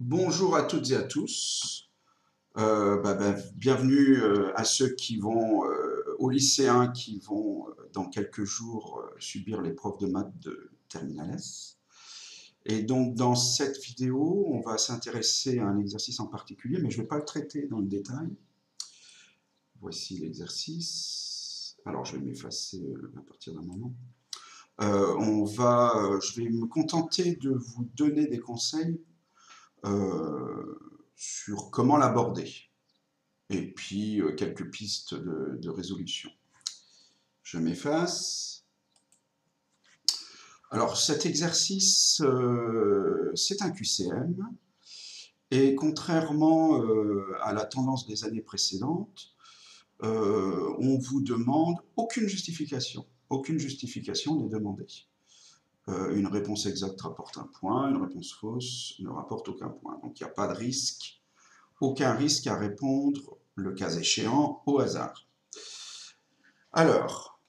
Bonjour à toutes et à tous. Bienvenue à ceux qui vont, aux lycéens qui vont dans quelques jours subir l'épreuve de maths de Terminal S. Et donc dans cette vidéo, on va s'intéresser à un exercice en particulier, mais je ne vais pas le traiter dans le détail. Voici l'exercice. Alors je vais m'effacer à partir d'un moment. Je vais me contenter de vous donner des conseils sur comment l'aborder, et puis quelques pistes de résolution. Je m'efface. Alors cet exercice, c'est un QCM, et contrairement à la tendance des années précédentes, on vous demande aucune justification. Aucune justification n'est demandée. Une réponse exacte rapporte un point, une réponse fausse ne rapporte aucun point. Donc il n'y a pas de risque, aucun risque à répondre, le cas échéant, au hasard. Alors,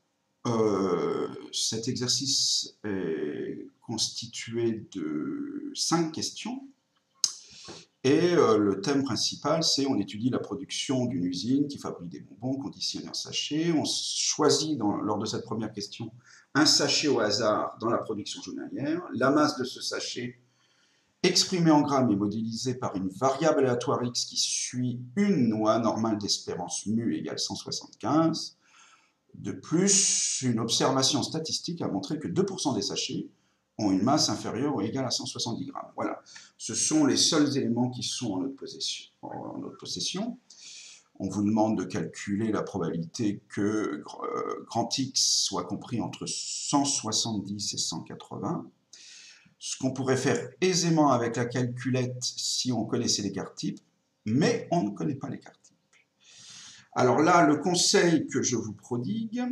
cet exercice est constitué de 5 questions. Et le thème principal, c'est on étudie la production d'une usine qui fabrique des bonbons conditionnés en sachets. On choisit, lors de cette première question, un sachet au hasard dans la production journalière. La masse de ce sachet, exprimée en grammes et modélisée par une variable aléatoire x qui suit une loi normale d'espérance mu égale 175. De plus, une observation statistique a montré que 2% des sachets ont une masse inférieure ou égale à 170 grammes. Voilà, ce sont les seuls éléments qui sont en notre possession. On vous demande de calculer la probabilité que grand X soit compris entre 170 et 180. Ce qu'on pourrait faire aisément avec la calculette si on connaissait l'écart type, mais on ne connaît pas l'écart type. Alors là, le conseil que je vous prodigue,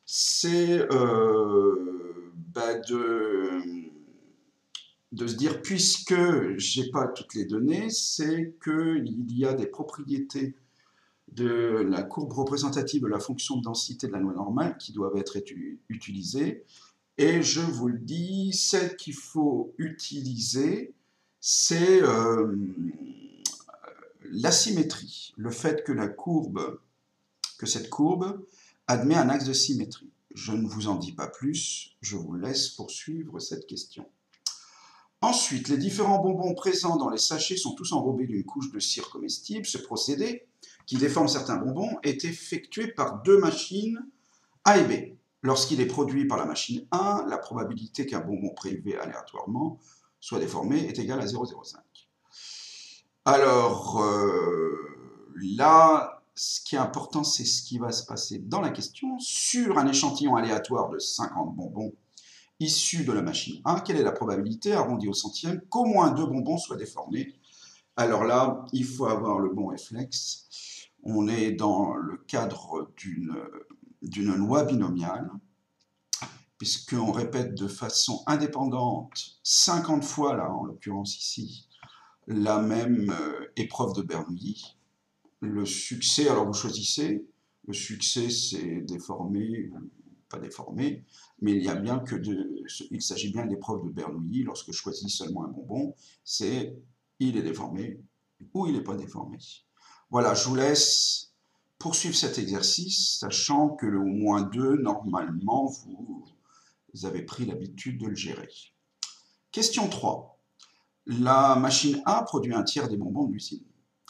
c'est de se dire, puisque je n'ai pas toutes les données, c'est qu'il y a des propriétés de la courbe représentative de la fonction de densité de la loi normale qui doivent être utilisées. Et je vous le dis, celle qu'il faut utiliser, c'est l'asymétrie, le fait que cette courbe admet un axe de symétrie. Je ne vous en dis pas plus, je vous laisse poursuivre cette question. Ensuite, les différents bonbons présents dans les sachets sont tous enrobés d'une couche de cire comestible. Ce procédé, qui déforme certains bonbons, est effectué par deux machines A et B. Lorsqu'il est produit par la machine 1, la probabilité qu'un bonbon prélevé aléatoirement soit déformé est égale à 0,05. Alors, là, ce qui est important, c'est ce qui va se passer dans la question. Sur un échantillon aléatoire de 50 bonbons issus de la machine 1, quelle est la probabilité, arrondie au centième, qu'au moins 2 bonbons soient déformés? Alors là, il faut avoir le bon réflexe. On est dans le cadre d'une loi binomiale, puisqu'on répète de façon indépendante 50 fois, là, en l'occurrence ici, la même épreuve de Bernoulli. Le succès, alors vous choisissez, le succès c'est déformé ou pas déformé, mais il s'agit bien d'épreuve de Bernoulli. Lorsque je choisis seulement un bonbon, c'est il est déformé ou il n'est pas déformé. Voilà, je vous laisse poursuivre cet exercice, sachant que le au moins 2, normalement, vous avez pris l'habitude de le gérer. Question 3. La machine A produit un tiers des bonbons de l'usine.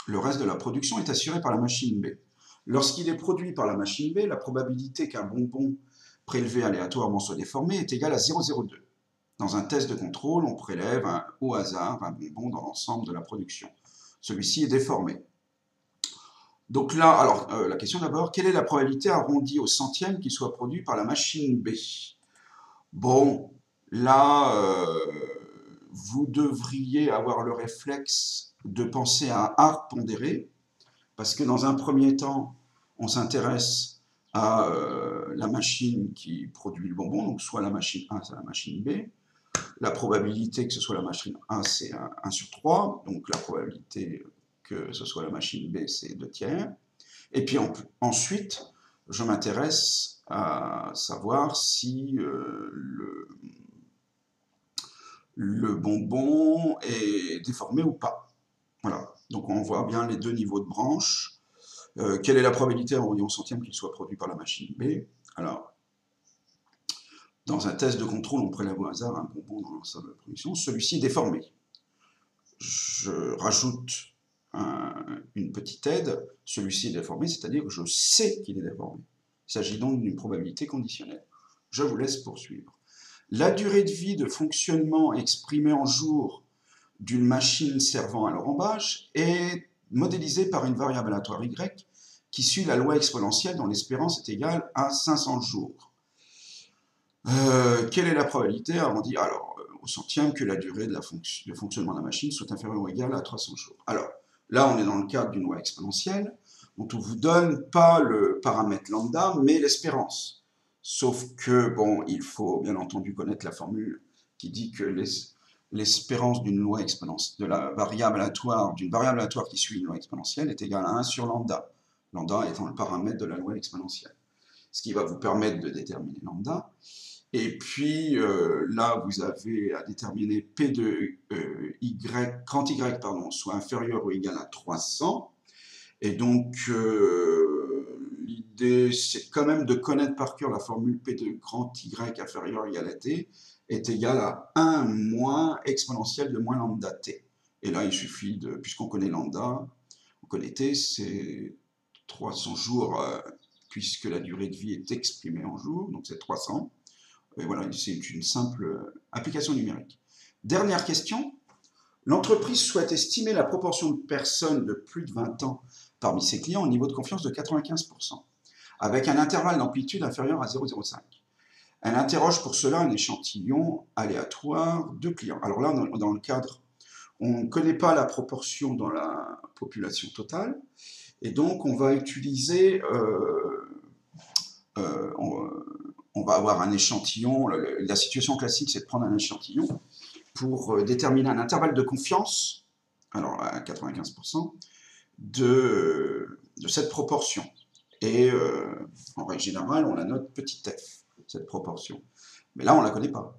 Le reste de la production est assuré par la machine B. Lorsqu'il est produit par la machine B, la probabilité qu'un bonbon prélevé aléatoirement soit déformé est égale à 0,02. Dans un test de contrôle, on prélève au hasard un bonbon dans l'ensemble de la production. Celui-ci est déformé. Donc là, alors la question d'abord, quelle est la probabilité arrondie au centième qu'il soit produit par la machine B? Bon, là, vous devriez avoir le réflexe de penser à un arc pondéré, parce que dans un premier temps, on s'intéresse à la machine qui produit le bonbon, donc soit la machine 1, c'est la machine B. La probabilité que ce soit la machine 1, c'est 1 sur 3, donc la probabilité que ce soit la machine B, c'est 2 tiers. Et puis ensuite, je m'intéresse à savoir si le bonbon est déformé ou pas. Voilà, donc on voit bien les deux niveaux de branche. Quelle est la probabilité en radion centième qu'il soit produit par la machine B? Alors, dans un test de contrôle, on prélève au hasard un bonbon dans l'ensemble de la production. Celui-ci est déformé. Je rajoute une petite aide. Celui-ci est déformé, c'est-à-dire que je sais qu'il est déformé. Il s'agit donc d'une probabilité conditionnelle. Je vous laisse poursuivre. La durée de vie de fonctionnement exprimée en jours d'une machine servant à l'enrobage est modélisée par une variable aléatoire y qui suit la loi exponentielle dont l'espérance est égale à 500 jours. Quelle est la probabilité, arrondi alors, au centième, que la durée de fonctionnement de la machine soit inférieure ou égale à 300 jours? Alors, là, on est dans le cadre d'une loi exponentielle, dont on ne vous donne pas le paramètre lambda, mais l'espérance. Sauf que, bon, il faut bien entendu connaître la formule qui dit que l'espérance d'une loi exponentielle, de la variable aléatoire, d'une variable aléatoire qui suit une loi exponentielle est égale à 1 sur lambda. Lambda étant le paramètre de la loi exponentielle. Ce qui va vous permettre de déterminer lambda. Et puis là, vous avez à déterminer P de y, quand y pardon, soit inférieur ou égal à 300. Et donc, l'idée, c'est quand même de connaître par cœur la formule P de grand y inférieur ou égal à t est égal à 1 moins exponentielle de moins lambda t. Et là, il suffit de, puisqu'on connaît lambda, on connaît t, c'est 300 jours, puisque la durée de vie est exprimée en jours, donc c'est 300. Et voilà, c'est une simple application numérique. Dernière question. L'entreprise souhaite estimer la proportion de personnes de plus de 20 ans parmi ses clients au niveau de confiance de 95%, avec un intervalle d'amplitude inférieur à 0,05. Elle interroge pour cela un échantillon aléatoire de clients. Alors là, dans le cadre, on ne connaît pas la proportion dans la population totale, et donc on va utiliser... on va avoir un échantillon. La situation classique, c'est de prendre un échantillon pour déterminer un intervalle de confiance, alors à 95%, de cette proportion. Et en règle générale, on la note petit f, cette proportion. Mais là, on ne la connaît pas.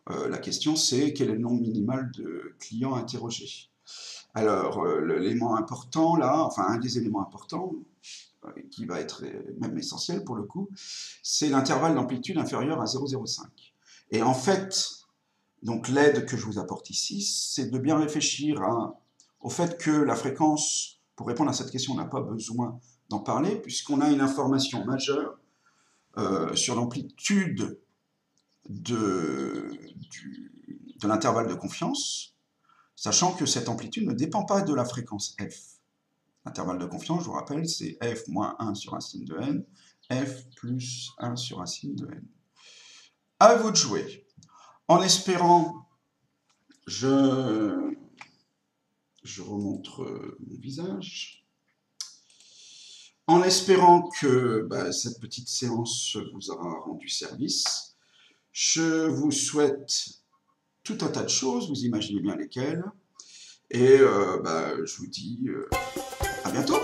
La question, c'est quel est le nombre minimal de clients interrogés. Alors, l'élément important, là, enfin, un des éléments importants, qui va être même essentiel pour le coup, c'est l'intervalle d'amplitude inférieur à 0,05. Et en fait, donc l'aide que je vous apporte ici, c'est de bien réfléchir au fait que la fréquence, pour répondre à cette question, on n'a pas besoin d'en parler, puisqu'on a une information majeure sur l'amplitude de l'intervalle de confiance, sachant que cette amplitude ne dépend pas de la fréquence f. L'intervalle de confiance, je vous rappelle, c'est f moins 1 sur racine de n, f plus 1 sur racine de n. À vous de jouer. En espérant, je remontre mon visage. En espérant que cette petite séance vous aura rendu service, je vous souhaite tout un tas de choses, vous imaginez bien lesquelles, et je vous dis à bientôt.